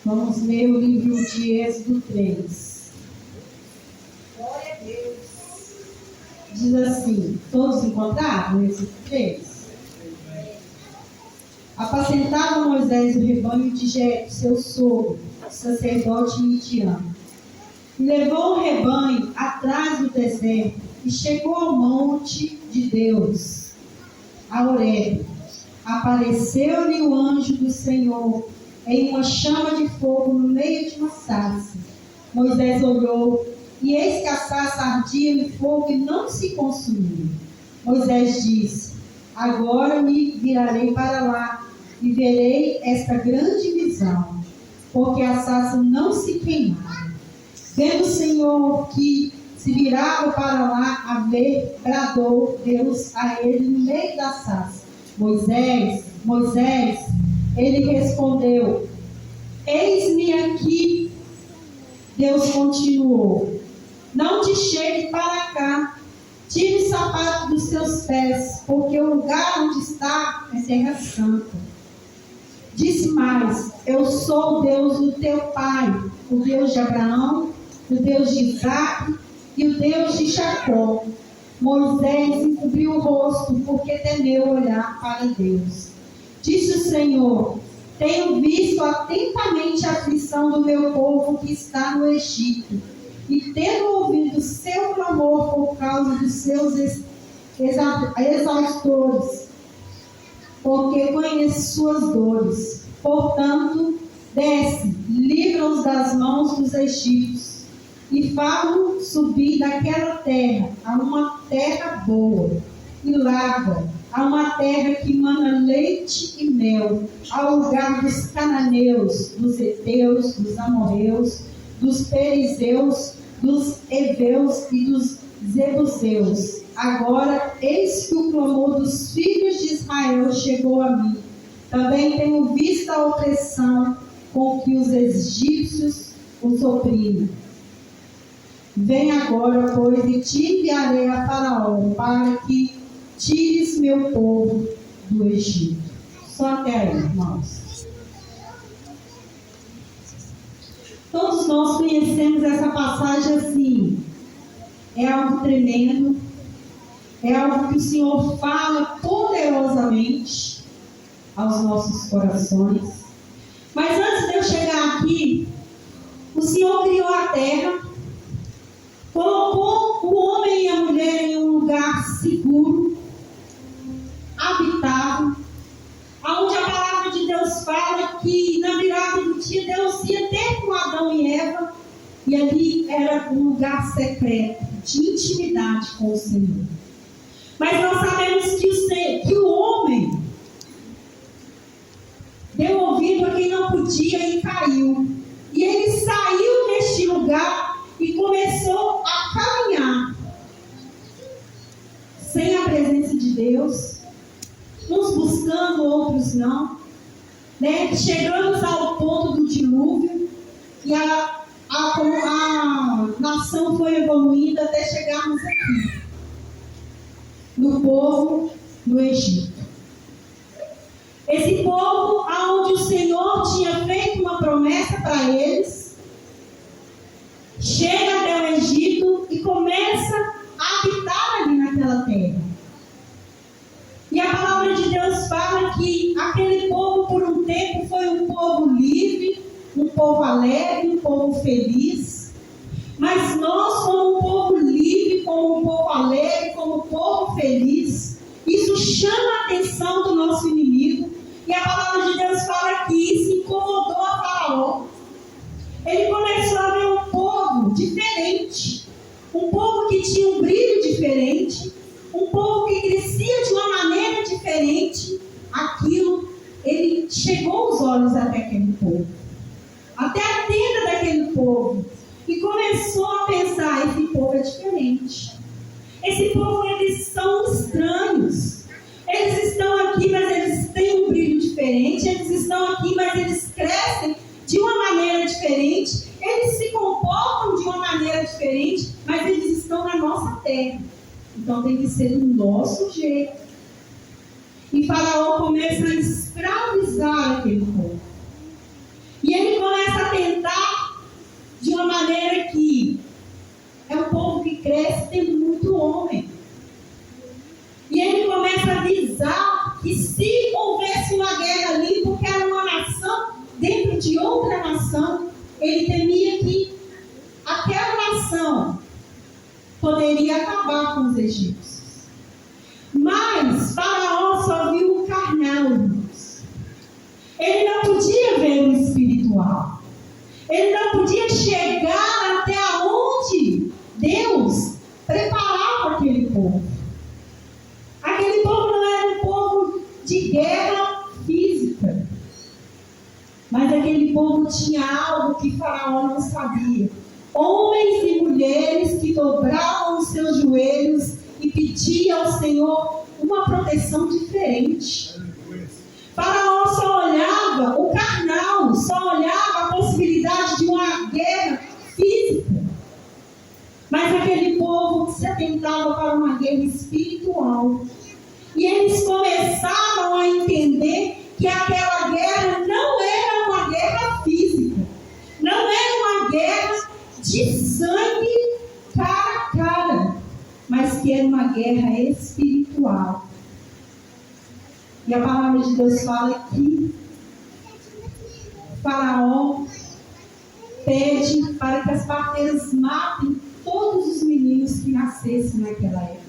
Vamos ler o livro de Êxodo 3. Glória a Deus. Diz assim: todos encontraram Êxodo 3? Apacentava Moisés o rebanho de Jetro, seu sogro, sacerdote midiano. E levou o rebanho atrás do deserto e chegou ao monte de Deus, a Horebe. Apareceu-lhe o anjo do Senhor em uma chama de fogo no meio de uma sarça. Moisés olhou, e eis que a sarça ardia no fogo e não se consumia. Moisés disse: agora me virarei para lá e verei esta grande visão, porque a sarça não se queimava. Vendo o Senhor que se virava para lá a ver, bradou Deus a ele no meio da sarça: Moisés, Moisés. Ele respondeu: eis-me aqui. Deus continuou: não te chegue para cá, tire o sapato dos seus pés, porque o lugar onde está é terra santa. Disse mais: eu sou o Deus do teu pai, o Deus de Abraão, o Deus de Isaque e o Deus de Jacó. Moisés encobriu o rosto, porque temeu olhar para Deus. Disse o Senhor: tenho visto atentamente a aflição do meu povo que está no Egito, e tendo ouvido seu clamor por causa dos seus exaustores, porque conheço suas dores. Portanto, desce, livra-os das mãos dos egípcios, e fá-los subir daquela terra a uma terra boa e larga, a uma terra que mana leite e mel, ao lugar dos cananeus, dos heteus, dos amorreus, dos perizeus, dos heveus e dos jebuseus. Agora, eis que o clamor dos filhos de Israel chegou a mim. Também tenho visto a opressão com que os egípcios os oprimem. Vem agora, pois, e te enviarei a Faraó, para que tires meu povo do Egito. Só até aí, irmãos. Todos nós conhecemos essa passagem assim. É algo tremendo. É algo que o Senhor fala poderosamente aos nossos corações. Mas antes de eu chegar aqui, o Senhor criou a terra, colocou o homem e a mulher em um lugar seguro, habitável, onde a palavra de Deus fala que na virada do dia Deus ia ter com Adão e Eva, e ali era um lugar secreto, de intimidade com o Senhor. Mas nós sabemos que o homem deu ouvido a quem não podia e caiu. E ele saiu deste lugar e começou a caminhar sem a presença de Deus, uns buscando, outros não, né? Chegamos ao ponto do dilúvio e a nação foi evoluindo até chegarmos aqui, no povo do Egito. Esse povo aonde o Senhor tinha feito uma promessa para eles, chega até o Egito e começa a habitar ali naquela terra. E a palavra de Deus fala que aquele povo por um tempo foi um povo livre, um povo alegre, um povo feliz. Mas nós, como um povo livre, como um povo alegre, como um povo feliz, isso chama a atenção do nosso inimigo. E a palavra de Deus fala que isso incomodou a Faraó. Ele começou a ver um povo diferente, um povo que tinha um brilho diferente, um povo que crescia de uma maneira diferente. Aquilo, ele chegou os olhos até aquele povo, até a tenda daquele povo, e começou a pensar: esse povo é diferente. Esse povo, eles são estranhos. Eles estão aqui, mas eles têm um brilho diferente. Eles estão aqui, mas eles crescem de uma maneira diferente, eles se comportam de uma maneira diferente, mas eles estão na nossa terra. Então tem que ser do nosso jeito. E Faraó começa a escravizar aquele povo. E ele começa a tentar de uma maneira que é um povo que cresce tendo muito homem. E ele começa a avisar que se houvesse uma guerra ali, porque era uma nação dentro de outra nação, ele temia que aquela nação poderia acabar com os egípcios. Mas Faraó só viu o carnal, irmãos. Ele não podia ver o espiritual. Ele não podia chegar até onde Deus preparava aquele povo. Aquele povo não era um povo de guerra física. Mas aquele povo tinha algo que Faraó não sabia. Homens e mulheres que dobravam os seus joelhos e pediam ao Senhor uma proteção diferente. Faraó só olhava o carnal, só olhava a possibilidade de uma guerra física. Mas aquele povo se atentava para uma guerra espiritual. E eles começavam a entender que aquela guerra não era uma guerra física. Não era uma guerra de sangue cara a cara. Mas que era uma guerra espiritual. E a palavra de Deus fala que Faraó pede para que as parteiras matem todos os meninos que nascessem naquela época.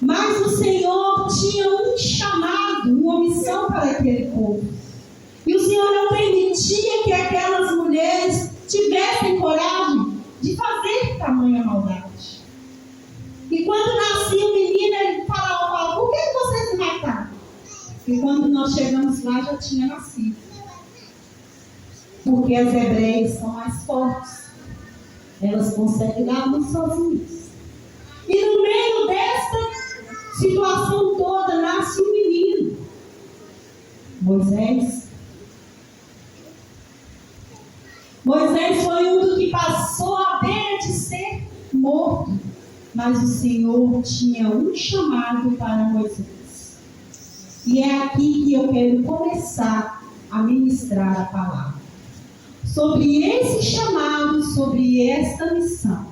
Mas o Senhor tinha um chamado, uma missão para aquele povo. E o Senhor não permitia que aquelas mulheres tivessem coragem de fazer tamanha maldade. E quando nascia o menino, ele falava: por que vocês me mataram? E quando nós chegamos lá, já tinha nascido. Porque as hebreias são mais fortes. Elas conseguem dar luz sozinhas. E no meio desta situação toda, nasce um menino. Moisés foi um dos que passou à beira de ser morto. Mas o Senhor tinha um chamado para Moisés. E é aqui que eu quero começar a ministrar a palavra. Sobre esse chamado, sobre esta missão.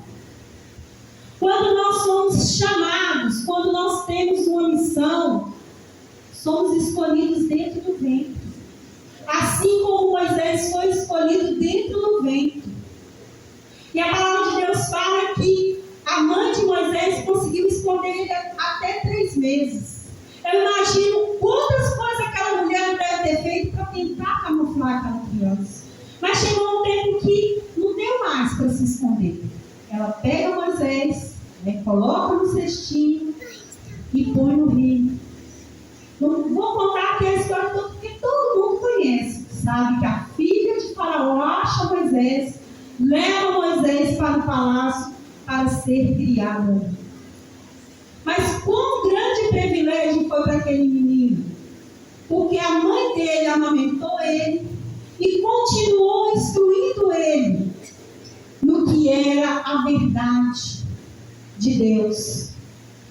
Quando nós somos chamados, quando nós temos uma missão, somos escolhidos dentro do ventre. Assim como Moisés foi escolhido dentro do ventre. E a palavra de Deus fala que a mãe de Moisés conseguiu esconder ele até 3 meses. Eu imagino quantas coisas aquela mulher não deve ter feito para tentar camuflar aquela criança. Mas chegou um tempo que não deu mais para se esconder. Ela pega Moisés, coloca no cestinho e põe no rio. Não vou contar aqui a história toda, porque todo mundo conhece. Sabe que a filha de Faraó acha Moisés, leva Moisés para o palácio para ser criado. Mas quão grande privilégio foi para aquele menino? Porque a mãe dele amamentou ele e continuou instruindo ele no que era a verdade de Deus.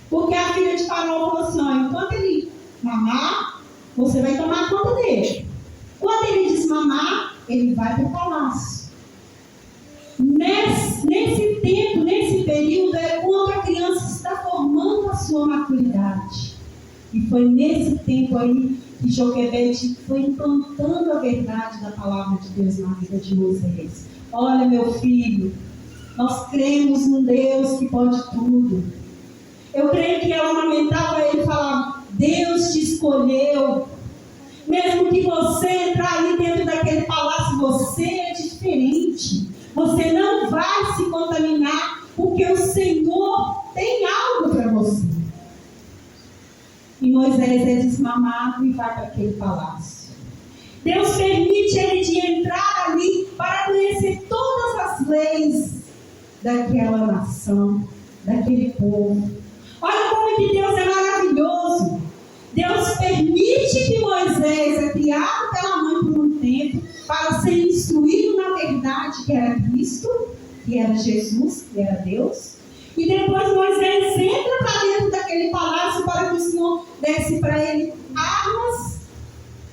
Porque a filha de Faraó falou assim: enquanto ele mamar, você vai tomar conta dele. Quando ele desmamar, ele vai para o palácio. Nesse tempo, nesse período, é quando a criança está formando a sua maturidade. E foi nesse tempo aí que Joquebede foi implantando a verdade da palavra de Deus na vida de Moisés. Olha, meu filho, nós cremos num Deus que pode tudo. Eu creio que ela amamentava ele e falava: Deus te escolheu. Mesmo que você entrar ali dentro daquele palácio, você é diferente. Você não vai se contaminar, porque o Senhor tem algo para você. E Moisés é desmamado e vai para aquele palácio. Deus permite ele de entrar ali para conhecer todas as leis daquela nação, daquele povo. Olha como que Deus é maravilhoso. Deus permite que Moisés é criado pela mãe por um tempo. instruíram na verdade que era Cristo, que era Jesus, que era Deus. E depois Moisés entra para dentro daquele palácio para que o Senhor desse para ele armas,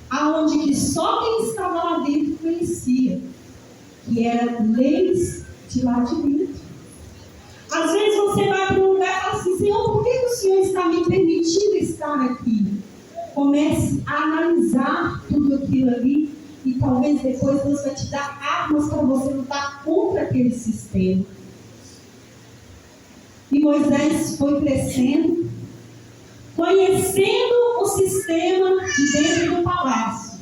aonde que só quem estava lá dentro conhecia, que eram leis de lá de dentro. Às vezes você vai para um lugar e fala assim: Senhor, por que o Senhor está me permitindo estar aqui? Comece a analisar tudo aquilo ali e talvez depois Deus vai te dar armas para você lutar contra aquele sistema. E Moisés foi crescendo, conhecendo o sistema de dentro do palácio,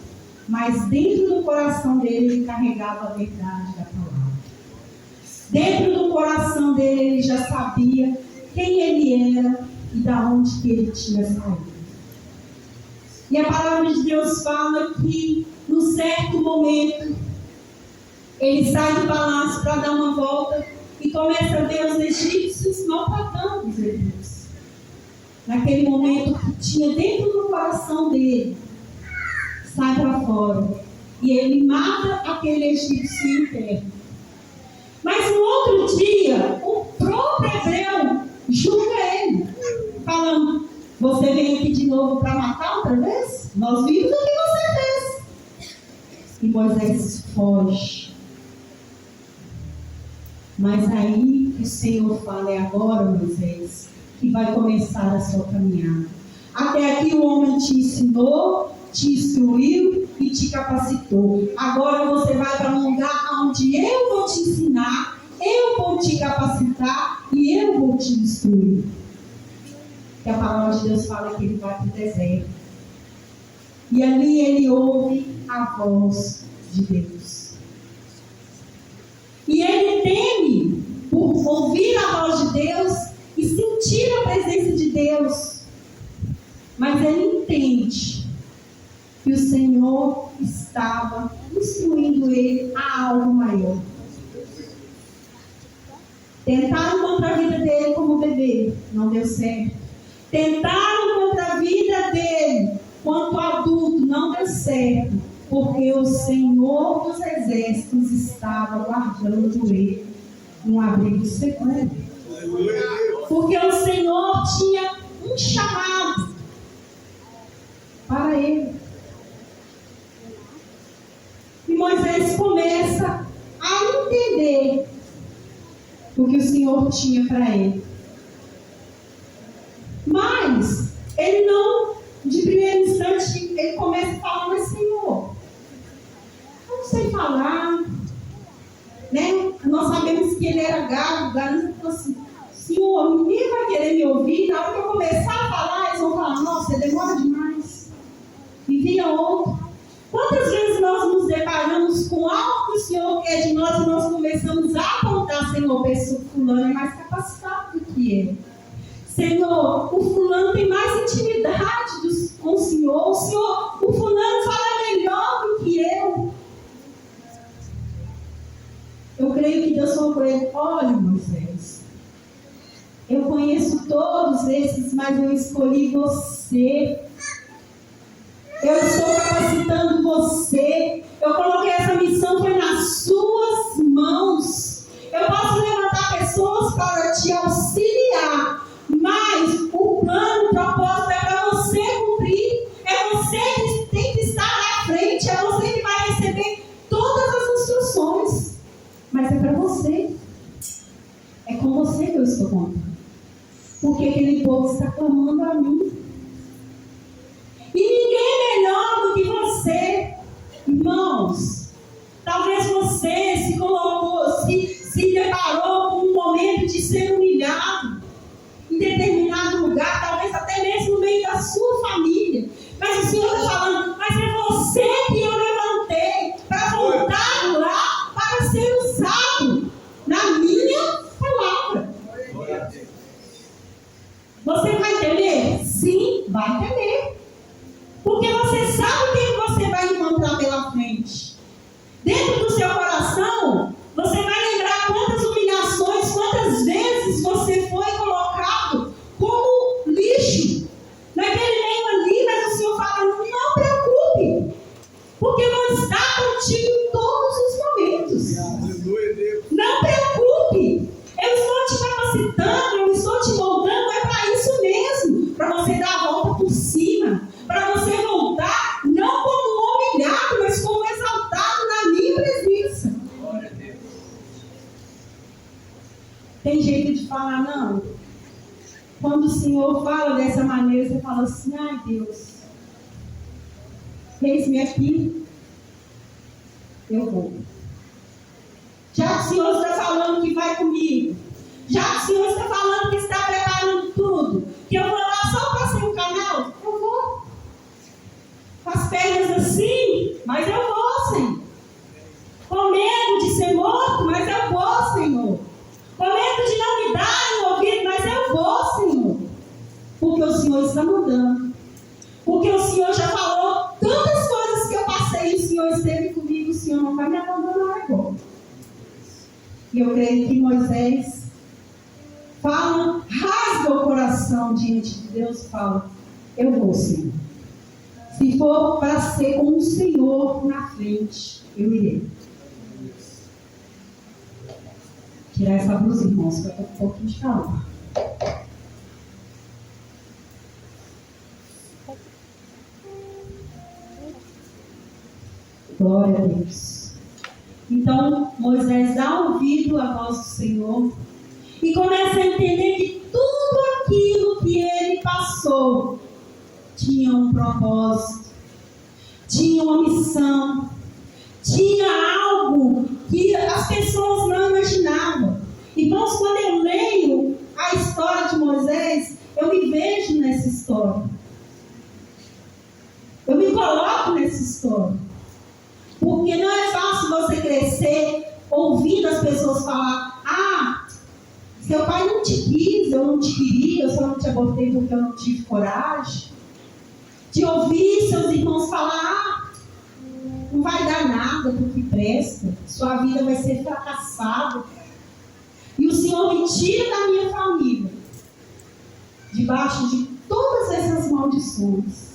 mas dentro do coração dele ele carregava a verdade da palavra. Dentro do coração dele ele já sabia quem ele era e da onde que ele tinha saído. E a palavra de Deus fala que, num certo momento, ele sai do palácio para dar uma volta e começa a ver os egípcios maltratando os hebreus. Naquele momento que tinha dentro do coração dele, sai para fora e ele mata aquele egípcio interno. Mas no outro dia, o próprio hebreu julga ele, falando: você vem aqui de novo para matar outra vez? Nós vimos o que você fez. E Moisés foge. Mas aí o Senhor fala: é agora, Moisés, que vai começar a sua caminhada. Até aqui o homem te ensinou, te instruiu e te capacitou. Agora você vai para um lugar onde eu vou te ensinar, eu vou te capacitar e eu vou te instruir. Que a palavra de Deus fala que ele vai para o deserto. E ali ele ouve a voz de Deus. E ele teme por ouvir a voz de Deus e sentir a presença de Deus. Mas ele entende que o Senhor estava instruindo ele a algo maior. Tentaram contra a vida dele como bebê, não deu certo. Tentaram contra a vida dele quanto adulto, não deu certo. Porque o Senhor dos Exércitos estava guardando ele num abrigo seguro. Porque o Senhor tinha um chamado para ele. E Moisés começa a entender o que o Senhor tinha para ele. Mas ele não, de primeiro instante, ele começa falando: mas Senhor, eu não sei falar, né? Nós sabemos que ele era gago, falou assim: Senhor, ninguém vai querer me ouvir. Na hora que eu começar a falar, eles vão falar: nossa, você demora demais. Envia outro. Quantas vezes nós nos deparamos com algo que o Senhor quer de nós e nós começamos a apontar: Senhor, pessoa fulano é mais capacitado do que ele. Senhor, o fulano tem mais intimidade com o Senhor. O fulano fala melhor do que eu. Eu creio que Deus falou para ele: olha, Moisés, eu conheço todos esses, mas eu escolhi você. Eu estou capacitando você. Eu coloquei essa missão, foi nas suas mãos. Eu posso levantar pessoas para te auxiliar, mas o plano, o propósito é para você cumprir. É você que tem que estar na frente. É você que vai receber todas as instruções. Mas é para você. É com você que eu estou contando. Porque aquele povo está clamando a mim. E ninguém melhor do que você. Irmãos, talvez você se colocou, se deparou com um momento de ser humilhado em determinado lugar, talvez até mesmo no meio da sua família. Mas o Senhor está falando: mas é você que eu levantei para voltar lá, para ser usado na minha palavra. Você vai temer? Sim, vai temer. Porque você sabe o que você vai encontrar pela frente. Dentro do seu coração, capacitando, eu estou te moldando, é para isso mesmo, para você dar a volta por cima, para você voltar, não como humilhado, mas como exaltado na minha presença. Glória a Deus. Tem jeito de falar, não. Quando o Senhor fala dessa maneira, você fala assim, ai Deus, eis-me aqui, eu vou. Já que o Senhor está falando que vai comigo, já que o Senhor está falando que está preparando tudo, que eu vou lá só para ser um canal, eu vou. Com as pernas assim, mas eu vou, Senhor. Com medo de ser morto, mas eu vou, Senhor. Com medo de não me darem ouvido, mas eu vou, Senhor. Porque o Senhor está mudando. Porque o Senhor já falou tantas coisas que eu passei e o Senhor esteve comigo, o Senhor não vai me abandonar agora. E eu creio que Moisés fala, rasga o coração diante de Deus e fala, eu vou, Senhor. Se for para ser com o Senhor na frente, eu irei. Tirar essa blusa, irmãos, que eu estou com um pouquinho de calor. Glória a Deus. Então, Moisés dá ouvido à voz do Senhor e começa a entender que tudo aquilo que ele passou tinha um propósito, tinha uma missão, tinha algo que as pessoas não imaginavam. Irmãos, quando eu leio a história de Moisés, eu me vejo nessa história. Eu me coloco nessa história. Porque não é fácil você crescer ouvindo as pessoas falar, seu pai não te quis, eu não te queria, eu só não te abortei porque eu não tive coragem. De ouvir seus irmãos falar, não vai dar nada do que presta, sua vida vai ser fracassada. E o Senhor me tira da minha família, debaixo de todas essas maldições.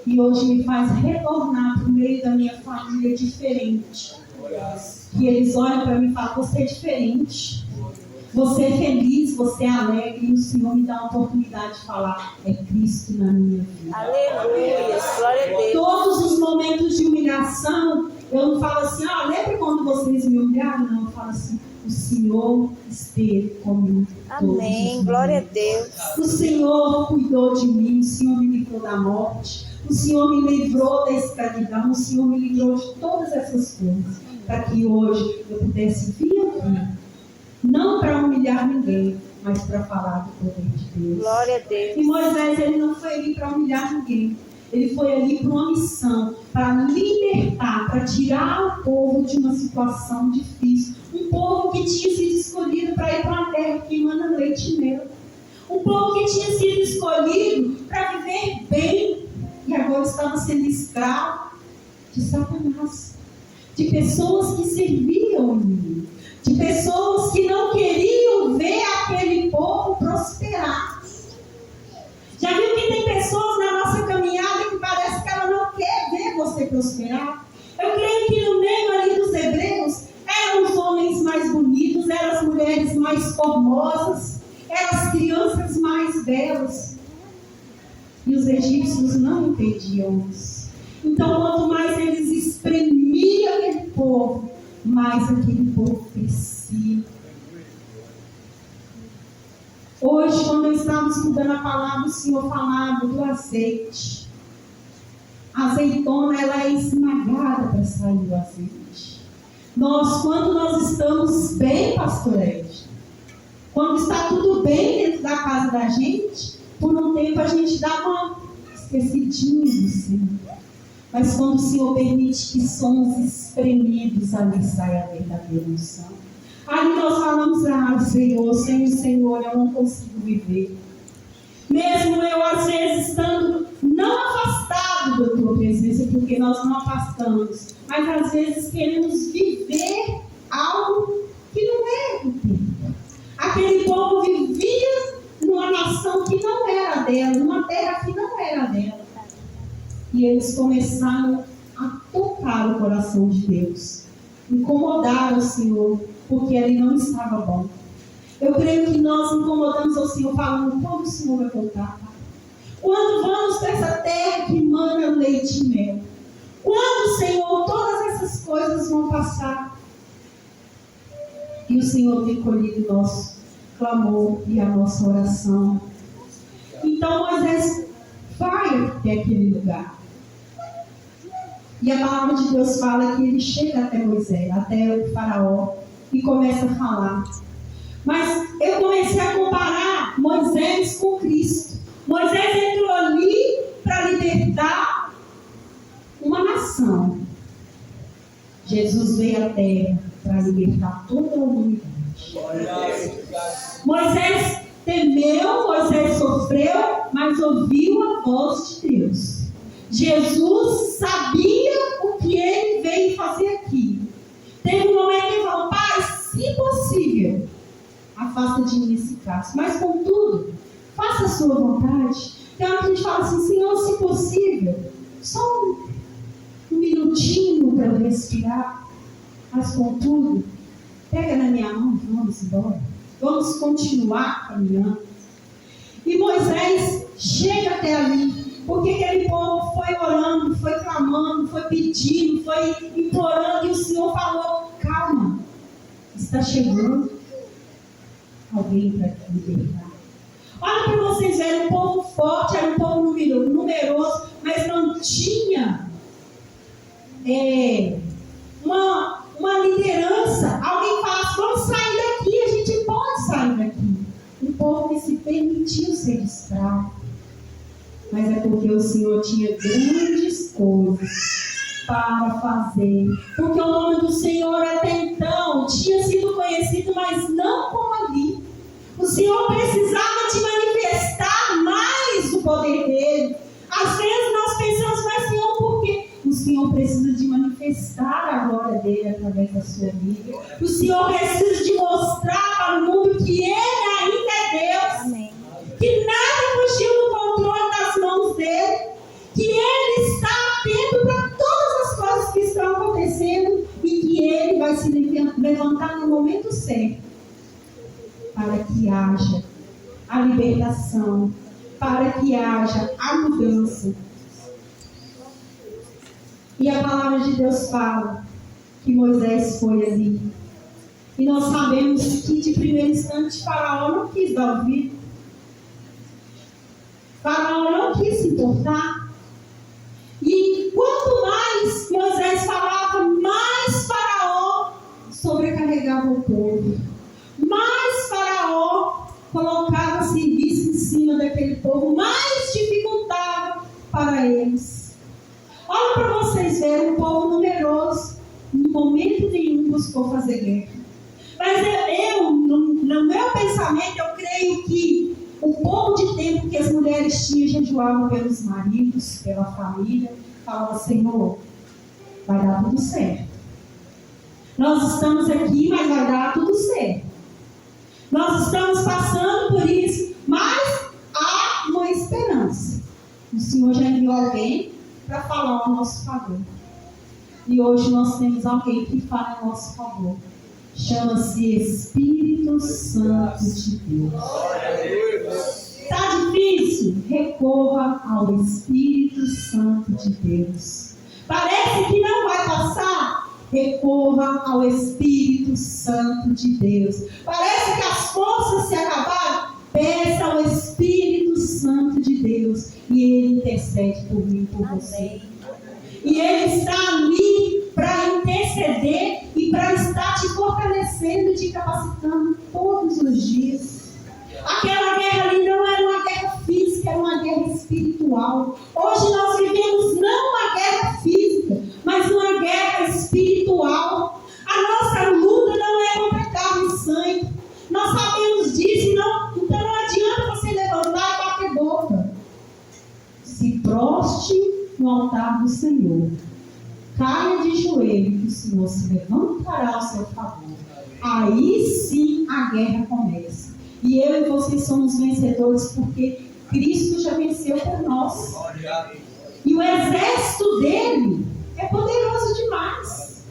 E hoje me faz retornar para o meio da minha família diferente. E eles olham para mim e falam, você é diferente. Você é feliz, você é alegre. E o Senhor me dá a oportunidade de falar, é Cristo na minha vida. Aleluia, glória a Deus. Todos os momentos de humilhação, eu não falo assim, lembra quando vocês me humilharam? Não, eu falo assim, o Senhor esteve comigo. Amém, glória a Deus. O Senhor cuidou de mim, o Senhor me livrou da morte, o Senhor me livrou da escravidão, o Senhor me livrou de todas essas coisas, para que hoje eu pudesse vir aqui, não para humilhar ninguém, mas para falar do poder de Deus. Glória a Deus. E Moisés, ele não foi ali para humilhar ninguém, ele foi ali para uma missão, para libertar, para tirar o povo de uma situação difícil. Um povo que tinha sido escolhido para ir para uma terra que emana leite e mel. Um povo que tinha sido escolhido para viver bem e agora estava sendo escravo de Satanás. De pessoas que serviam o inimigo. De pessoas que não queriam ver aquele povo prosperar. Já viu que tem pessoas na nossa caminhada que parece que ela não quer ver você prosperar? Eu creio que no meio ali dos hebreus, eram os homens mais bonitos, eram as mulheres mais formosas, eram as crianças mais belas. E os egípcios não entendiam isso. Então, quanto mais eles espremiam aquele povo, mais aquele povo crescia. Hoje, quando eu estava estudando a palavra, o Senhor falava do azeite. A azeitona, ela é esmagada para sair do azeite. Quando nós estamos bem, pastor Ed, quando está tudo bem dentro da casa da gente, por um tempo a gente dá uma esquecidinha do Senhor. Mas quando o Senhor permite que somos espremidos, ali sai a verdadeira unção. Ali nós falamos, Senhor, sem o Senhor eu não consigo viver. Mesmo eu, às vezes, estando não afastado da tua presença, porque nós não afastamos, mas às vezes queremos viver algo que não é do tempo. Aquele povo vivia numa nação que não era dela, numa terra que não era dela. E eles começaram a tocar o coração de Deus, incomodar o Senhor, porque ele não estava bom. Eu creio que nós incomodamos ao Senhor falando quando o Senhor vai voltar, Pai. Quando vamos para essa terra que mana leite e mel. Quando, Senhor, todas essas coisas vão passar. E o Senhor tem colhido o nosso clamor e a nossa oração. Então Moisés vai até aquele lugar. E a palavra de Deus fala que ele chega até Moisés, até o faraó, e começa a falar. Mas eu comecei a comparar Moisés com Cristo. Moisés entrou ali para libertar uma nação. Jesus veio à terra para libertar toda a humanidade. Moisés temeu, Moisés sofreu, mas ouviu a voz de Deus. Jesus sabia o que ele veio fazer aqui. Teve um momento que ele falou: Pai, se possível, afasta de mim esse cálice. Mas contudo, faça a sua vontade. Tem hora que a gente fala assim: Senhor, se possível, só um minutinho para eu respirar. Mas contudo, pega na minha mão e vamos embora. Vamos continuar caminhando. E Moisés chega até ali, porque aquele povo foi orando, foi clamando, foi pedindo, foi implorando, e o Senhor falou: calma, está chegando alguém para te libertar. Olha para vocês verem, um povo forte, era um povo numeroso, mas não tinha uma liderança. Alguém fala: vamos sair daqui, a gente pode sair daqui. Um povo que se permitiu ser escravo. Mas é porque o Senhor tinha grandes coisas para fazer. Porque o nome do Senhor até então tinha sido conhecido, mas não como ali. O Senhor precisava de manifestar mais o poder dele. Às vezes nós pensamos: mas Senhor, por quê? O Senhor precisa de manifestar a glória dele através da sua vida. O Senhor precisa de mostrar para o mundo que ele ainda é Deus. Amém. Que nada fugiu do controle das mãos dele. Que ele está atento para todas as coisas que estão acontecendo. E que ele vai se levantar no momento certo. Para que haja a libertação. Para que haja a mudança. E a palavra de Deus fala que Moisés foi ali. E nós sabemos que de primeiro instante Faraó não quis dar ouvido. Faraó não quis se importar. E quanto mais Moisés falava, mais Faraó sobrecarregava o povo. Mais Faraó colocava serviço em cima daquele povo, mais dificultava para eles. Olha para vocês verem, um povo numeroso, em momento nenhum buscou fazer guerra. Mas no meu pensamento, eu creio que o pouco de tempo que as mulheres tinham, jejuavam pelos maridos, pela família, falavam: Senhor, vai dar tudo certo. Nós estamos aqui, mas vai dar tudo certo. Nós estamos passando por isso, mas há uma esperança. O Senhor já enviou alguém para falar ao nosso favor. E hoje nós temos alguém que fala ao nosso favor. Chama-se Espírito Santo de Deus. Está difícil? Recorra ao Espírito Santo de Deus. Parece que não vai passar? Recorra ao Espírito Santo de Deus. Parece que as forças se acabaram? Peça ao Espírito Santo de Deus. E Ele intercede por mim e por você. E Ele está ali para interceder e para estar te fortalecendo e te capacitando todos os dias. Aquela guerra ali não era uma guerra física, era uma guerra espiritual. Hoje nós vivemos não uma guerra física, mas uma guerra espiritual. A nossa luta não é contra carne e sangue. Nós sabemos disso, então não adianta você levantar e bater boca. Se proste no altar do Senhor. Caia de joelho, que o Senhor se levantará ao seu favor. Aí sim a guerra começa. E eu e você somos vencedores porque Cristo já venceu por nós. E o exército dele é poderoso demais.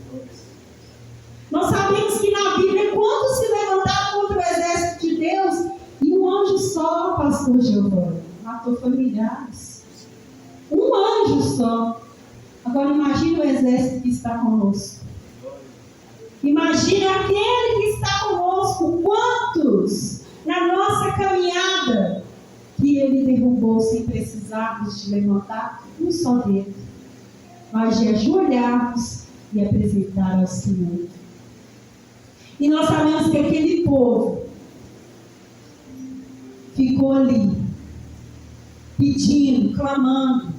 Nós sabemos que na Bíblia, quando se levantaram contra o exército de pastor Giovanni, matou familiares. Um anjo só. Agora imagine o exército que está conosco. Imagine aquele que está conosco. Quantos na nossa caminhada que ele derrubou sem precisarmos de levantar um só dedo, mas de ajoelharmos e apresentar ao Senhor. E nós sabemos que aquele povo ficou ali, pedindo, clamando,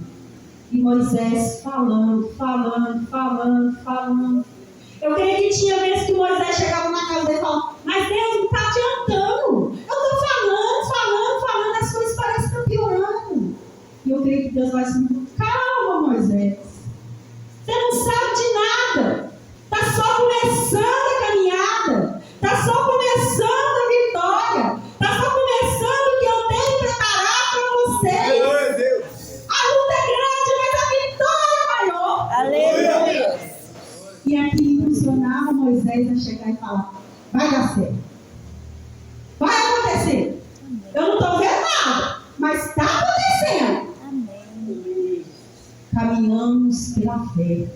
e Moisés falando. Eu creio que tinha vezes que Moisés chegava na casa dele e falava: mas Deus não está adiantando, eu estou falando, as coisas parecem estar piorando. E eu creio que Deus vai se dizer: calma, Moisés, você não sabe de nada, está só começando a caminhada, está só começando a vitória, está só começando o que eu tenho preparado para vocês. A luta é grande, mas a vitória é maior. Aleluia. E aqui impulsionava Moisés a chegar e falar: vai dar certo, vai acontecer. Eu não estou vendo nada, mas está acontecendo. Amém. Caminhamos pela fé.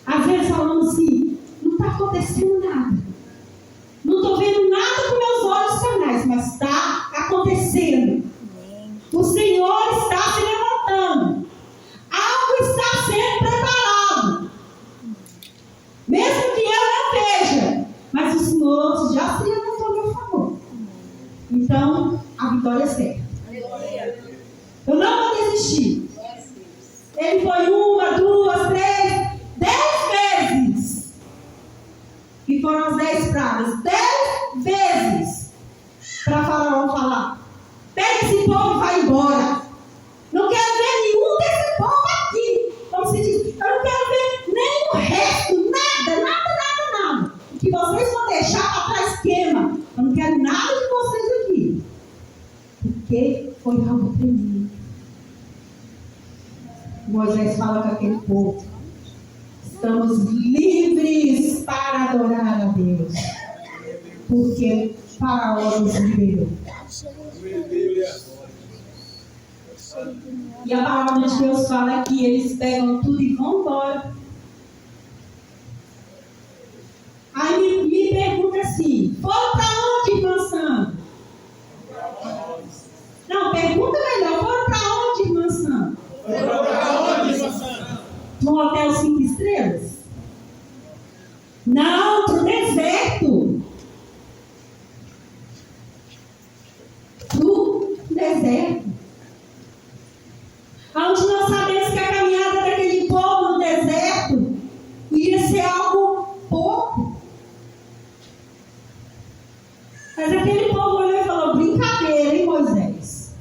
Às vezes falamos assim: não está acontecendo nada, não estou vendo nada com meus olhos carnais, mas está acontecendo. O Senhor está se levantando, algo está sendo preparado, mesmo que eu não veja, mas o Senhor já se levantou a meu favor. Então a vitória é certa. Eu não vou desistir. Ele foi 1, 2, 3, 10 vezes. E foram as 10 pragas. 10 vezes. Para Faraó falar: pega esse povo e vai embora. Não quero ver nenhum desse povo aqui. Como se diz: eu não quero ver nem o resto. Nada. O que vocês vão deixar para trás queima. Eu não quero nada de vocês aqui. Porque foi algo tremendo. Moisés fala com aquele povo: estamos livres para adorar a Deus, porque Faraó nos liberou. E a palavra de Deus fala que eles pegam tudo e vão embora. Aí me pergunta assim: foram para onde, irmã Sandra? Não, pergunta melhor: foram para onde, irmã Sandra? No hotel 5 estrelas? Não, para o deserto. Onde nós sabemos que a caminhada daquele povo no deserto iria ser algo pouco. Mas aquele povo olhou e falou: brincadeira, hein, Moisés?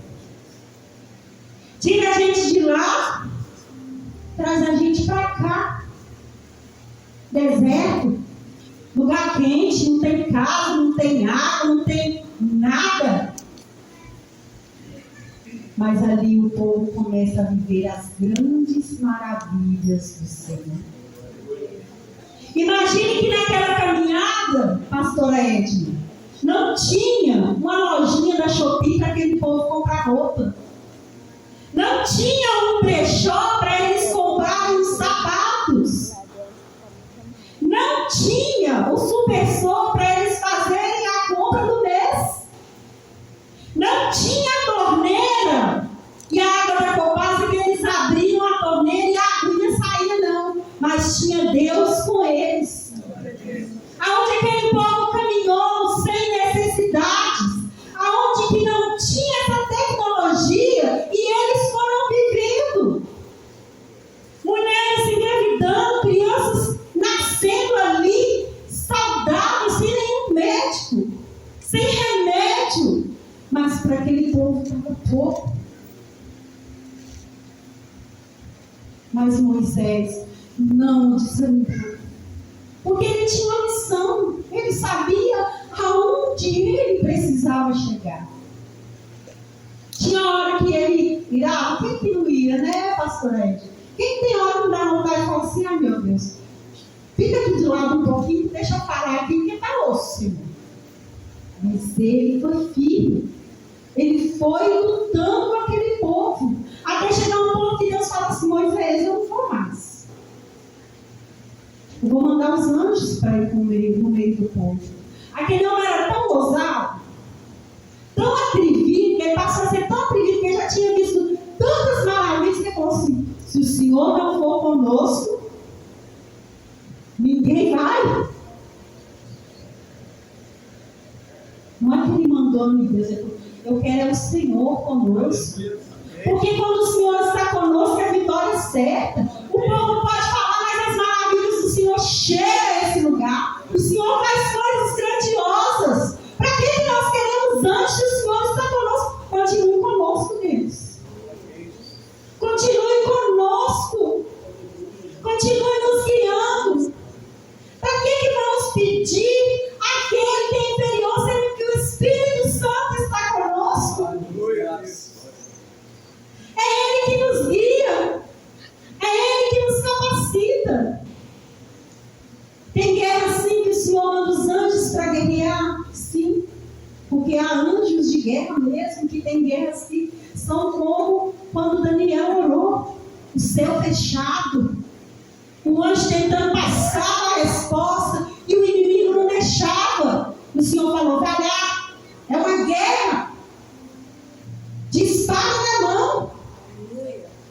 Tira a gente de lá, traz a gente para cá. Deserto, lugar quente, não tem casa, não tem água, não tem nada. Mas ali o povo começa a viver as grandes maravilhas do Senhor. Imagine que naquela caminhada, pastora Edna, não tinha uma lojinha da Shopee para aquele povo comprar roupa. Não tinha um brechó para eles comprarem os sapatos. Não tinha o supersor para eles fazerem a compra do mês. Não tinha a torneira e a água da Copasa que eles abriam a torneira e a aguinha saía, não. Mas tinha Deus com eles. Aonde aquele povo caminhou sem necessidades, aonde que não tinha essa tecnologia e eles foram vivendo. Mulheres engravidando, crianças nascendo ali, saudáveis, sem nenhum médico, sem remédio. Mas para aquele povo estava pouco. Mas Moisés não desanimou, porque ele tinha uma missão. Ele sabia aonde ele precisava chegar. Tinha hora que ele irá, quem que não ia, né, pastor Ed? Quem tem hora que dá vontade e fala assim: ai meu Deus, fica aqui de lado um pouquinho, deixa eu parar aqui, porque está osso, Senhor. Mas ele foi firme. Ele foi lutando com aquele povo. Até chegar um ponto que Deus fala assim: Moisés, eu não vou mais. Eu vou mandar os anjos para ir no meio do povo. Aquele homem era tão ousado, tão atrevido, que ele passou a ser tão atrevido, que ele já tinha visto tantas maravilhas, que ele falou assim: se o Senhor não for conosco, ninguém vai. Não é que ele mandou me Deus, eu quero é o Senhor conosco. Porque quando o Senhor está conosco, a vitória é certa. O povo pode falar, mas as maravilhas do Senhor chegam a esse lugar. O Senhor faz coisas grandiosas. Para que nós queremos antes se o Senhor está conosco? Continue conosco, Deus. Continue conosco. Continue nos guiando. Para que vamos pedir aquele que é inferior, sendo que o Espírito Santo está conosco? É Ele que nos guia. É Ele que nos capacita. Tem guerra sim que o Senhor manda os anjos para guerrear? Sim. Porque há anjos de guerra mesmo, que tem guerras que são como quando Daniel orou. O céu fechado. O anjo tentando passar a resposta e o inimigo não deixava. O Senhor falou: vai lá, é uma guerra. Dispara na mão.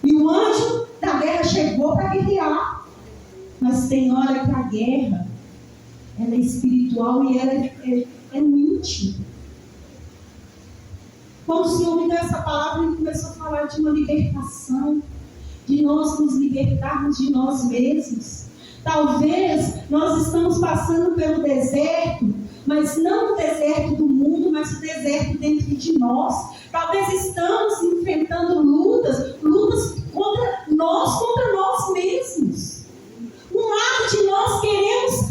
E o anjo da guerra chegou para guerrear. Mas tem hora que a guerra, ela é espiritual e ela é íntimo. Quando o Senhor me deu essa palavra, ele começou a falar de uma libertação, de nós nos libertarmos de nós mesmos. Talvez nós estamos passando pelo deserto, mas não o deserto do mundo, mas o deserto dentro de nós. Talvez estamos enfrentando lutas contra nós mesmos. Um lado de nós queremos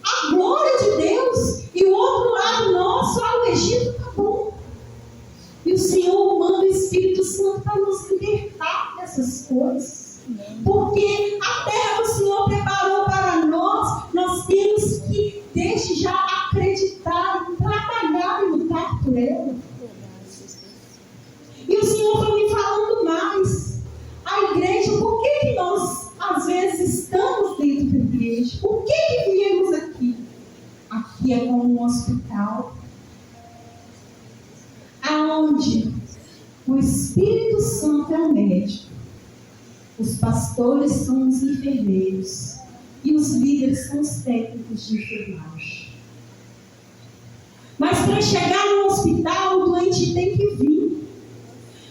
a glória de Deus, e o outro lado nosso, o Egito está bom. E o Senhor manda o Espírito Santo para nos libertar dessas coisas. Porque a terra que o Senhor preparou para nós temos que, desde já, acreditar, trabalhar e lutar por ela. E o Senhor foi me falando mais. A igreja, por que nós, às vezes, estamos dentro da igreja? Por que viemos aqui? Aqui é como um hospital, aonde o Espírito Santo é o médico, os pastores são os enfermeiros e os líderes são os técnicos de enfermagem. Mas para chegar no hospital, o doente tem que vir.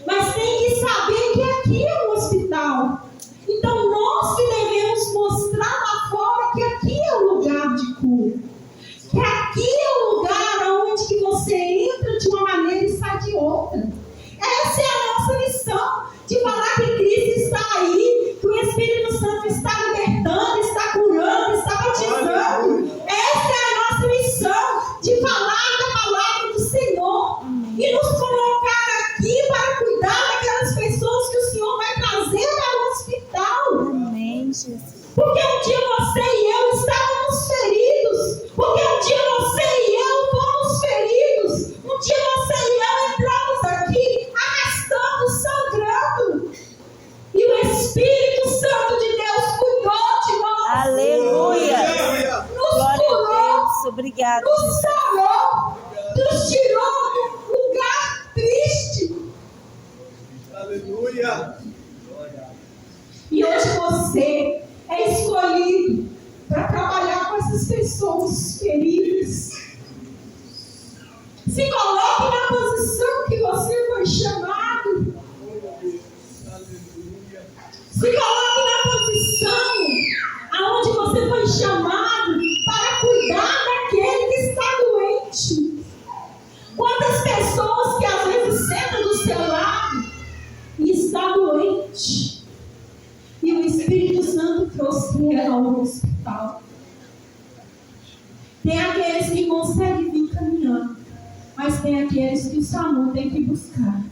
Mas tem que saber que aqui é um hospital. Então nós que devemos mostrar lá fora que aqui é o lugar de cura. Que aqui é o lugar onde que você entra de uma maneira e sai de outra. Essa é a nossa missão, de falar que Cristo está aí, que o Espírito Santo está libertando, está curando, está batizando. Essa é a nossa missão, de falar da palavra do Senhor e nos colocar aqui para cuidar daquelas pessoas que o Senhor vai trazer para o hospital. Amém, Jesus. Porque um dia você e eu estávamos feridos. Porque um dia você e eu fomos feridos. Um dia você e eu entramos aqui arrastando, sangrando. E o Espírito Santo de Deus cuidou de nós. Aleluia. Nos Glória curou, a Deus. Obrigada. nos sarou, nos tirou do lugar triste. Aleluia. E hoje você é escolhido para trabalhar com essas pessoas feridas. Se coloque na posição que você foi chamado. Se coloque na posição aonde você foi chamado para cuidar daquele que está doente. Quantas pessoas que às vezes sentam do seu lado e está doente, e o Espírito Santo trouxe ela ao hospital. Tem aqueles que conseguem vir caminhando, mas tem aqueles que o SAMU tem que buscar.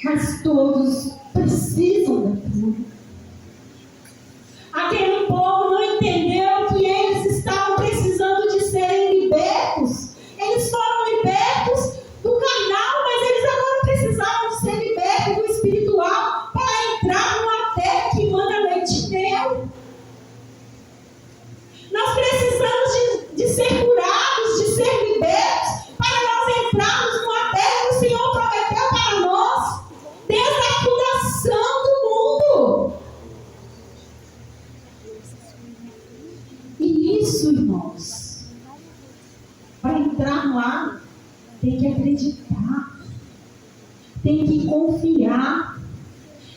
Mas todos precisam da cura. Aquele povo não entendeu que eles estavam precisando de serem libertos. isso, irmãos. Para entrar lá, tem que acreditar, tem que confiar,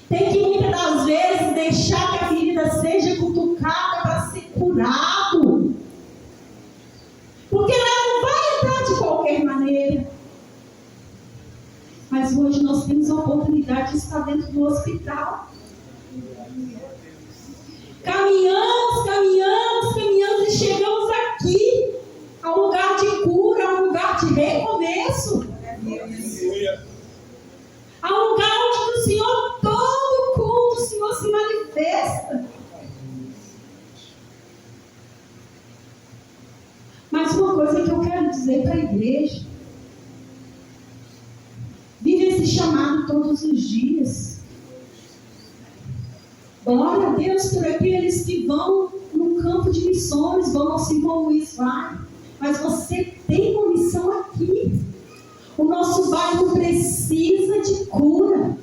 tem que muitas das vezes deixar que a ferida seja cutucada para ser curado. Porque ela não vai entrar de qualquer maneira. Mas hoje nós temos a oportunidade de estar dentro do hospital. Caminhamos e chegamos aqui, ao lugar de cura, ao lugar de recomeço. Ao lugar onde o Senhor, todo culto, o Senhor se manifesta. Mas uma coisa que eu quero dizer para a igreja: vive esse chamado todos os dias. Glória a Deus por aqueles que vão no campo de missões, vão ao Simão Luiz vai. Mas você tem uma missão aqui. O nosso bairro precisa de cura.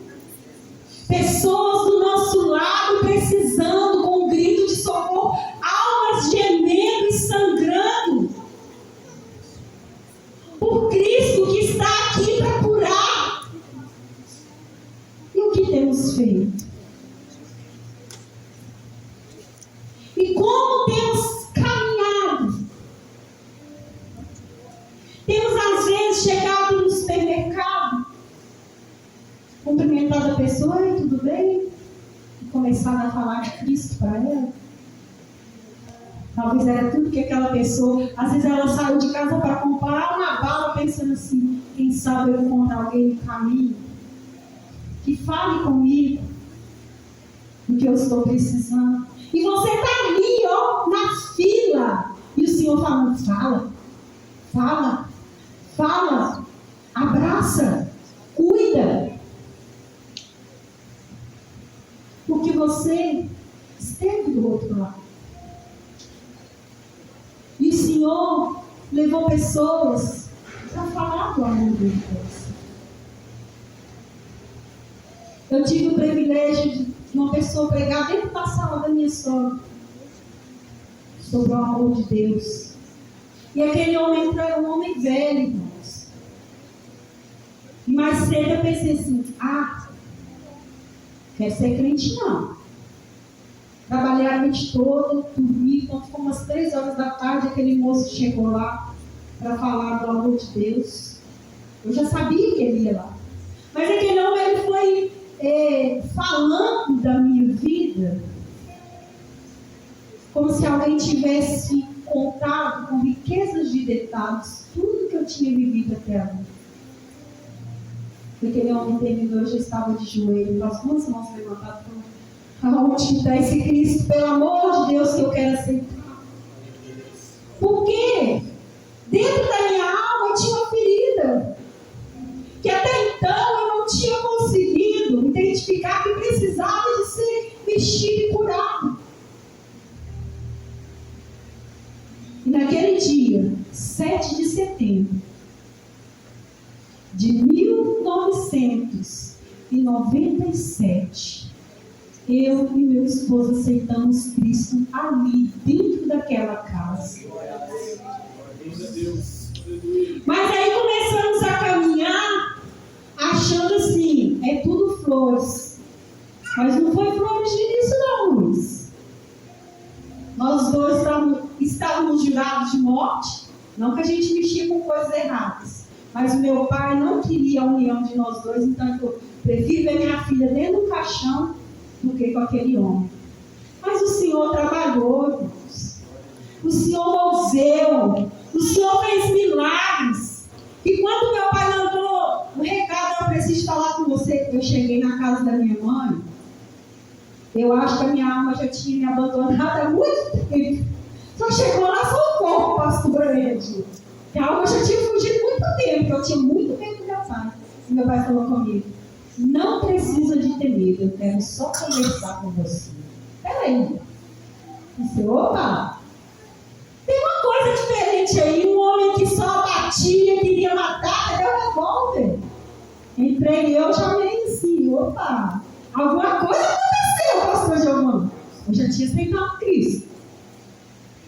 Pessoas do nosso lado precisando, com um grito de socorro, almas gemendo e sangrando. Por Cristo que está aqui para curar. E o que temos feito? E como temos caminhado? Temos às vezes chegado no supermercado, cumprimentado a pessoa: "Oi, tudo bem?" E começado a falar de Cristo para ela. Talvez era tudo que aquela pessoa, às vezes ela saiu de casa para comprar uma bala pensando assim: quem sabe eu encontrar alguém no caminho que fale comigo do que eu estou precisando. E você está ali, ó, na fila, e o Senhor falando: fala, abraça, cuida. Porque você esteve do outro lado. E o Senhor levou pessoas para falar do amor de Deus. Eu tive o privilégio de uma pessoa pregar dentro da sala da minha sogra sobre o amor de Deus. E aquele homem era um homem velho, irmãos. E mais cedo eu pensei assim: quer ser crente não. Trabalhei a noite toda, dormi, então ficou umas 3 horas da tarde, aquele moço chegou lá para falar do amor de Deus. Eu já sabia que ele ia lá. Mas aquele homem, ele foi falando da minha vida como se alguém tivesse contado com riquezas de detalhes tudo que eu tinha vivido até agora. Aquele homem terminou, eu já estava de joelho, com as 2 mãos levantadas, falando: aonde está esse Cristo, pelo amor de Deus, que eu quero aceitar? Por quê? Dentro da minha alma tinha uma ferida que até então eu não tinha conseguido identificar que precisava de ser mexido e curado. E naquele dia, 7 de setembro de 1997, eu e meu esposo aceitamos Cristo ali, dentro daquela casa. Mas aí começamos a caminhar, achando assim: é tudo flores. Mas não foi flores de início não, Luiz. Nós dois estávamos jurados de morte. Não que a gente mexia com coisas erradas, mas o meu pai não queria a união de nós dois. Então ele falou: prefiro ver minha filha dentro do caixão do que com aquele homem. Mas o Senhor trabalhou, irmãos. O Senhor moveu. O Senhor fez milagres. E quando meu pai mandou o recado: eu preciso falar com você, eu cheguei na casa da minha mãe, eu acho que a minha alma já tinha me abandonado há muito tempo. Só chegou lá só o corpo, pastor Ed. Que a alma já tinha fugido muito tempo, eu tinha muito medo do meu pai. E meu pai falou comigo: não precisa de ter medo, eu quero só conversar com você. Peraí. Eu disse: opa, tem uma coisa diferente aí. Um homem que só batia, queria matar, deu um revólver. Entrei, eu já meio assim: opa, alguma coisa aconteceu, pastor Giovanni. Eu já tinha aceitado Cristo.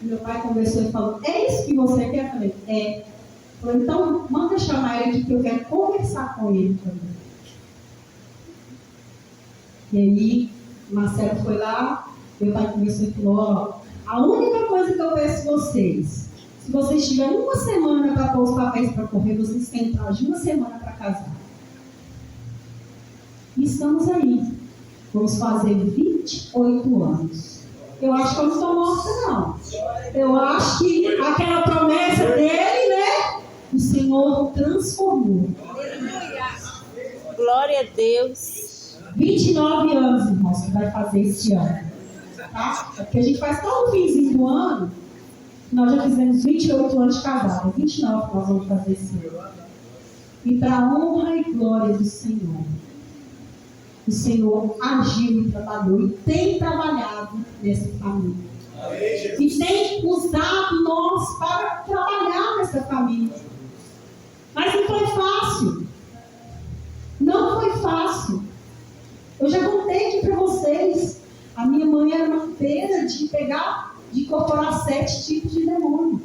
Meu pai conversou e falou, é isso que você quer? Eu falei, é. Falei, então manda chamar ele aqui que eu quero conversar com ele também. E aí, Marcelo foi lá, meu pai conversou e falou, ó, a única coisa que eu peço a vocês, se vocês tiverem uma semana para pôr os papéis para correr, vocês têm prazo de uma semana para casar. E estamos aí. Vamos fazer 28 anos. Eu acho que eu não estou morta, não. Eu acho que aquela promessa dele, né? O Senhor transformou. Glória a Deus. 29 anos, irmãos, que vai fazer esse ano. Tá? Porque a gente faz todo o finzinho do ano. Nós já fizemos 28 anos de casado. 29 que nós vamos fazer esse ano. E para a honra e glória do Senhor. O Senhor agiu e trabalhou. E tem trabalhado nessa família. E tem usado nós para trabalhar nessa família. Mas não foi fácil. Não foi fácil. Eu já contei aqui para vocês. A minha mãe era uma feira de incorporar 7 tipos de demônio.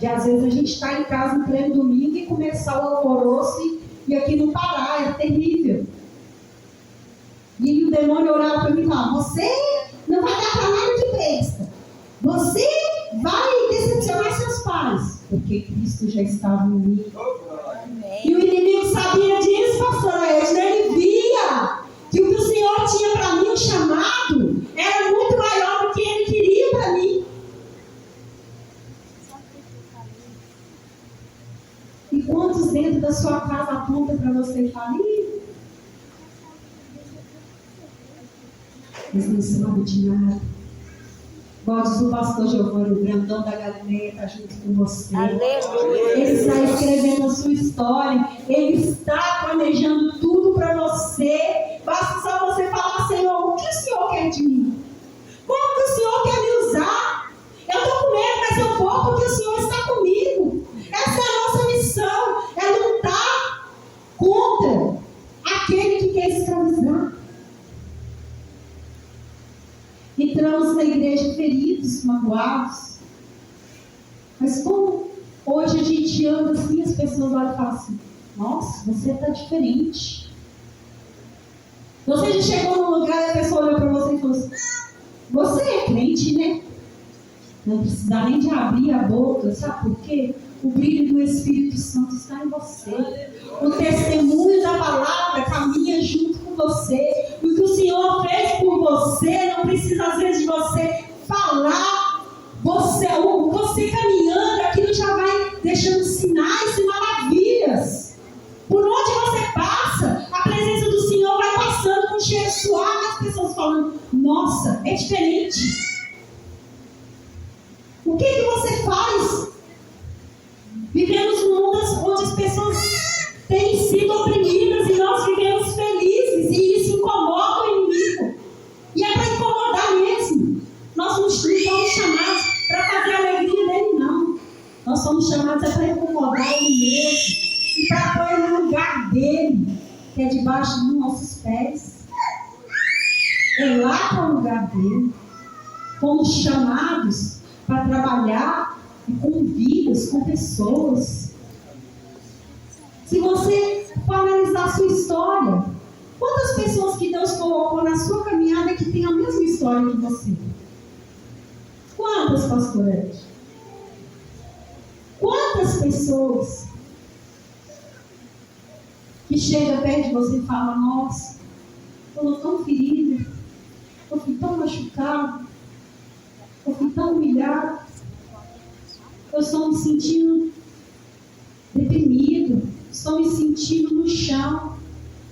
E às vezes a gente está em casa no pleno domingo e começar o alvoroço e aqui não parar, é terrível. E o demônio orava para mim e falava, você não vai dar para nada de besta. Você vai decepcionar seus pais. Porque Cristo já estava em mim. E o inimigo sabia disso, pastora Edna. Ele via que o que o Senhor tinha para mim, um chamado, era muito maior do que ele queria para mim. E quantos dentro da sua casa apontam para você falir? Eles não sabem de nada. Igual diz o pastor Giovanni, o grandão da Galileia está junto com você. Aleluia. Ele está escrevendo a sua história. Ele está planejando tudo para você. Basta só você falar, Senhor, o que o Senhor quer de mim? Como que o Senhor quer me usar? Eu estou com medo, mas eu vou porque o Senhor está comigo. Essa é a nossa missão. É lutar contra aquele que quer escravizar. Entramos na igreja feridos, magoados. Mas como hoje a gente anda assim, as pessoas olham e falam assim, nossa, você está diferente. Você já chegou num lugar e a pessoa olhou para você e falou assim, você é crente, né? Não precisa nem de abrir a boca, sabe por quê? O brilho do Espírito Santo está em você. O testemunho da palavra caminha junto com você. O que o Senhor fez por você, não precisa às vezes de você falar. Você caminhando, aquilo já vai deixando sinais e maravilhas. Por onde você passa, a presença do Senhor vai passando com cheiro suave, as pessoas falando, nossa, é diferente. O que você faz? Vivemos num mundo onde as pessoas têm sido oprimidas e nós vivemos felizes, e isso incomoda o inimigo. E é para incomodar mesmo. Nós não somos chamados para fazer a alegria dele, não. Nós somos chamados para incomodar ele mesmo e para pôr no lugar dele, que é debaixo dos nossos pés. É lá que é o lugar dele. Fomos chamados para trabalhar com vidas, com pessoas. Se você for analisar a sua história, quantas pessoas que Deus colocou na sua caminhada que tem a mesma história que você? Quantas, pastor Ed? Quantas pessoas que chegam perto de você e falam, nossa, eu estou tão ferida, eu fui tão machucado, eu fui tão humilhado, eu estou me sentindo deprimido, estou me sentindo no chão.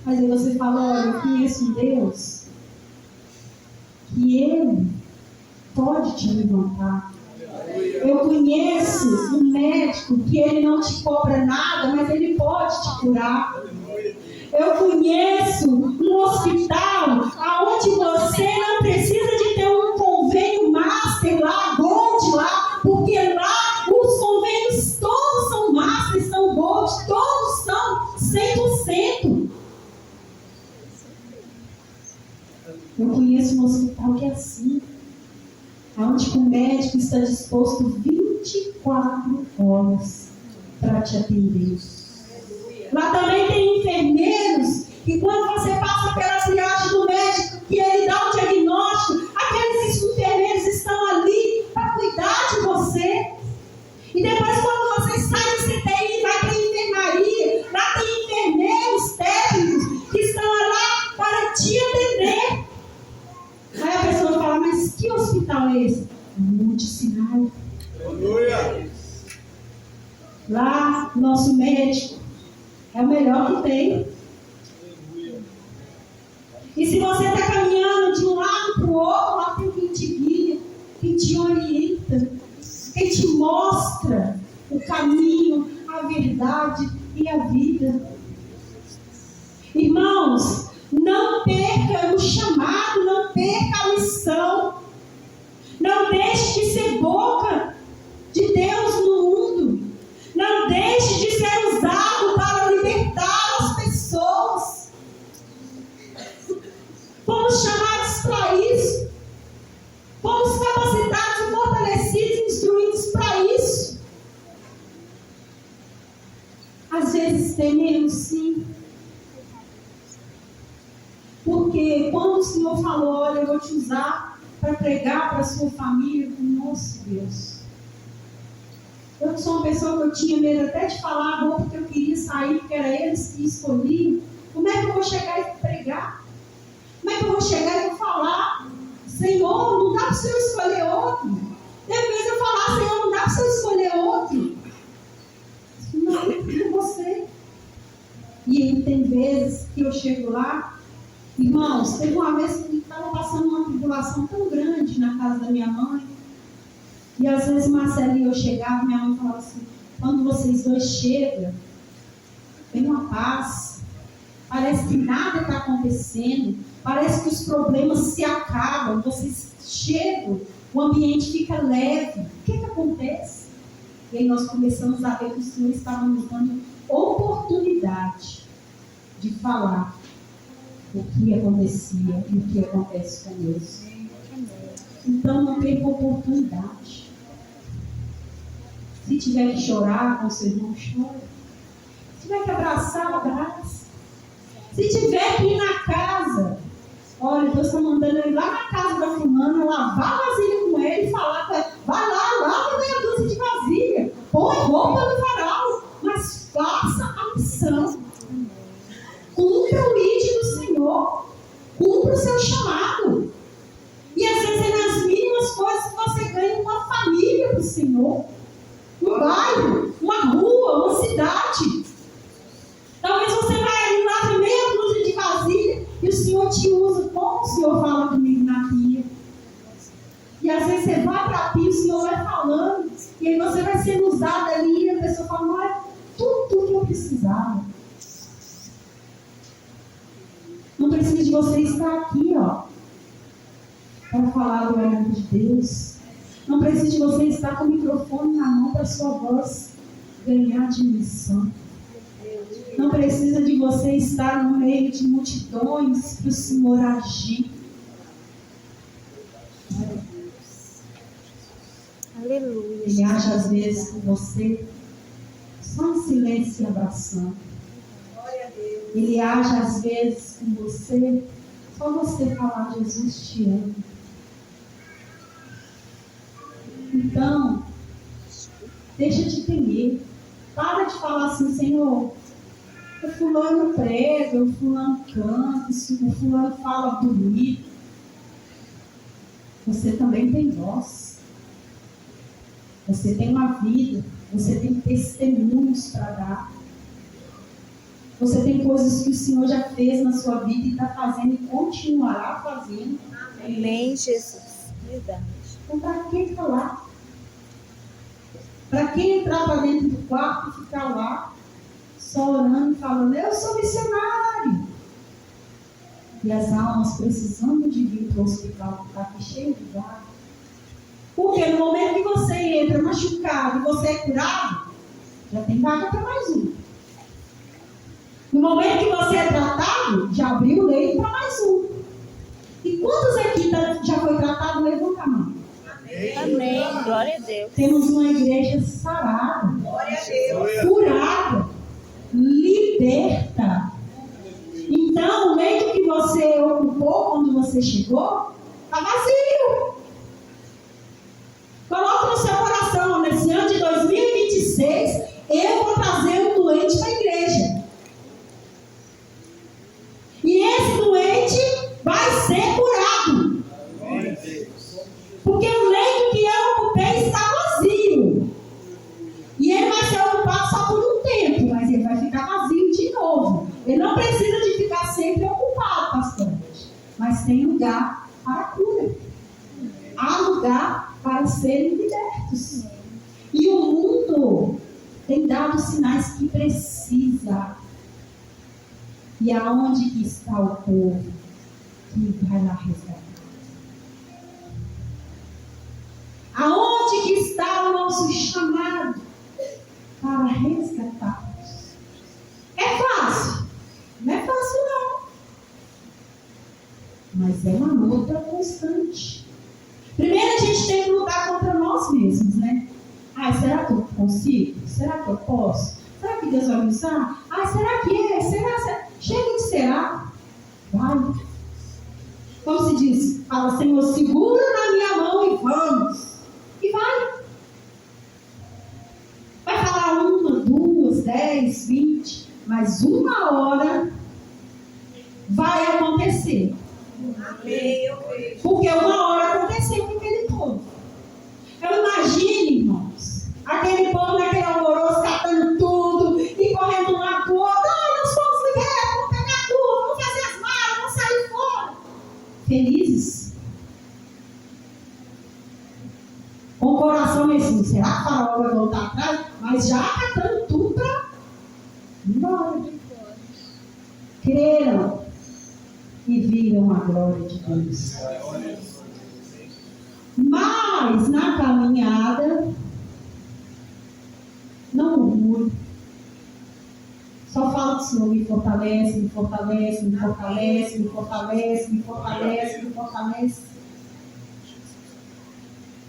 Mas aí você fala, olha, eu conheço um Deus que Ele pode te levantar. Eu conheço um médico que Ele não te cobra nada, mas Ele pode te curar. Eu conheço um hospital onde você não precisa de ter um convênio master lá, gold lá, porque lá os convênios todos são master, são gold, todos são 100%. Eu conheço um hospital que é assim. onde o médico está disposto 24 horas para te atender. Lá também tem enfermeiros que quando você passa pela triagem do médico, que ele dá o diagnóstico, aqueles enfermeiros estão ali para cuidar de você. E depois quando você sai do CTI e vai para a enfermaria, lá tem enfermeiros técnicos que estão lá para te atender. Aí a pessoa fala, mas que hospital é esse? Monte Sinai. Aleluia. Lá, nosso médico é o melhor que tem. E se você está caminhando de um lado para o outro, lá tem quem te guia, quem te orienta, quem te mostra o caminho, a verdade e a vida. Irmãos, não perca o chamado, não perca a missão. Não deixe de ser boca de Deus no mundo. Não deixe de ser usado para libertar as pessoas. Fomos chamados para isso. Fomos capacitados, fortalecidos, instruídos para isso. Às vezes tememos, sim. Porque quando o Senhor falou, olha, eu vou te usar para pregar para a sua família, nossa Deus. Eu sou uma pessoa que eu tinha medo até de falar agora, porque eu queria sair, porque era eles que escolhiam. Como é que eu vou chegar e pregar? Como é que eu vou chegar e vou falar? Senhor, não dá para o Senhor escolher outro. Tem vezes eu falar, Senhor, não dá para o Senhor escolher outro. Não, é você. E aí tem vezes que eu chego lá, irmãos, teve uma vez que estava passando uma tribulação tão grande na casa da minha mãe. E às vezes Marcelo e eu chegava, minha mãe falava assim, quando vocês dois chegam, tem uma paz, parece que nada está acontecendo, parece que os problemas se acabam, vocês chegam, o ambiente fica leve. O que acontece? E aí nós começamos a ver que o Senhor estava nos dando oportunidade de falar o que acontecia e o que acontece conosco. Então não perca oportunidade. Se tiver que chorar com seu irmão, chora. Se tiver que abraçar, abraça. Se tiver que ir na casa, olha, Deus está mandando ele lá na casa da fulana, lavar a vasilha com ele e falar com ele, vai lá, lava meia dúzia de vasilha, põe roupa no varal, mas faça a missão. Cumpra o ID do Senhor. Cumpra o seu chamado. E às vezes é nas mínimas coisas que você ganha uma família para o Senhor. Um bairro, uma rua, uma cidade. Talvez você vai ali lá com meia dúzia de vasilha e o Senhor te usa como o Senhor fala comigo na pia. E às vezes você vai para a pia e o Senhor vai falando. E aí você vai sendo usado ali e a pessoa fala, não é tudo que eu precisava. Não precisa de você estar aqui, ó, para falar do amor de Deus. Não precisa de você estar com o microfone na mão para sua voz ganhar dimensão. Não precisa de você estar no meio de multidões para o Senhor agir. Aleluia. Ele age às vezes com você só em silêncio e abraçando. Ele age às vezes com você, só você falar, Jesus te ama. Então, deixa de temer. Para de falar assim, Senhor, o fulano prega, o fulano canta, o fulano fala bonito. Você também tem voz. Você tem uma vida, você tem testemunhos para dar. Você tem coisas que o Senhor já fez na sua vida e está fazendo e continuará fazendo. Amém, Jesus. Verdade. Então, para que falar? Para que entrar para dentro do quarto e ficar lá, só orando e falando, eu sou missionário? E as almas precisando de vir para o hospital que está aqui cheio de vaga. Porque no momento que você entra machucado e você é curado, já tem vaga para mais um. No momento que você é tratado, já abriu o leito para mais um. E quantos aqui já foi tratado? Levanta a mão. Glória a Deus. Temos uma igreja sarada, Glória a Deus. curada, liberta. Então, o leito que você ocupou quando você chegou, está vazio. Coloque no seu coração, nesse ano de 2026, eu vou trazer um doente para a igreja. E esse doente vai ser curado. Porque o leito que eu ocupei está vazio. E ele vai ser ocupado só por um tempo, mas ele vai ficar vazio de novo. Ele não precisa de ficar sempre ocupado, pastor. Mas tem lugar para a cura. Há lugar para serem libertos. E o mundo tem dado sinais que precisa. E aonde que está o povo que vai lá resgatar? Aonde que está o nosso chamado para resgatarmos? É fácil? Não é fácil não. Mas é uma luta constante. Primeiro a gente tem que lutar contra nós mesmos, né? Será que eu consigo? Será que eu posso? Será que Deus vai me usar? Será que é? Será? Chega de será. Vai. Como se diz? Fala, Senhor, segura na minha mão e vamos. E vai. Vai falar 1, 2, 10, 20. Mas uma hora vai acontecer. Porque uma hora aconteceu com aquele povo. Eu imagino, irmãos, aquele povo naquele alvoroço, catando tudo e correndo de um lado para o outro. Nós fomos libertos, vamos pegar tudo, vamos fazer as malas, vamos sair fora. Felizes. Com o coração assim, será que o faraó vai voltar atrás? Mas já catando tudo para ir embora. Creram e viram a glória de Deus. Mas na caminhada, não murmure. Só fala que o Senhor me fortalece, me fortalece, me fortalece, me fortalece, me fortalece, me fortalece.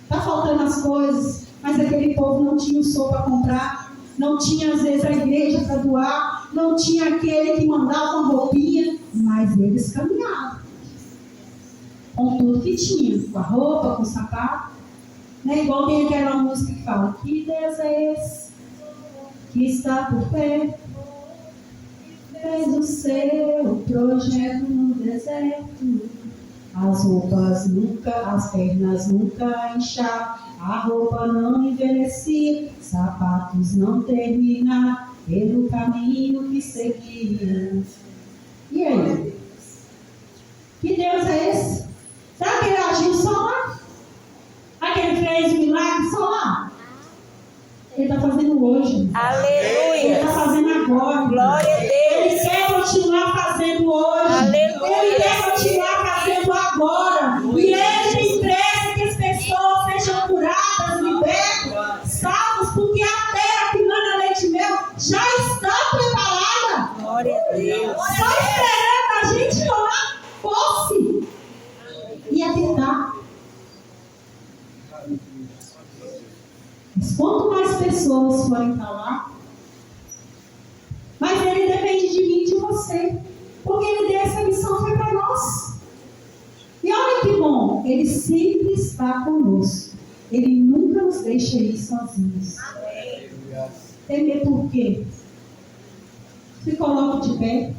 Está faltando as coisas, mas aquele povo não tinha o sol para comprar, não tinha às vezes a igreja para doar, não tinha aquele que mandava uma roupinha, mas eles caminhavam. Com tudo que tinha, com a roupa, com o sapato. Né? Igual tem aquela música que fala, que Deus é esse que está por perto, fez o seu projeto no deserto. As roupas nunca, as pernas nunca inchavam, a roupa não envelhecia, sapatos não terminavam pelo caminho que seguiam. E aí? Que Deus é esse? Será que ele agiu só lá? Será que ele fez o milagre só lá? Ele está fazendo hoje. Aleluia. Ele está fazendo agora. Glória a Deus. Ele quer continuar fazendo hoje. Aleluia. Ele quer continuar fazendo agora. E ele tem pressa que as pessoas sejam curadas, libertas, salvas, porque a terra que manda leite e mel já está preparada. Glória a Deus. Só esperando a gente tomar posse e habitar. Mas quanto mais pessoas forem para lá, mas ele depende de mim e de você. Porque ele deu essa missão, foi para nós. E olha que bom, ele sempre está conosco. Ele nunca nos deixa ir sozinhos. Temer por quê? Se coloque de pé.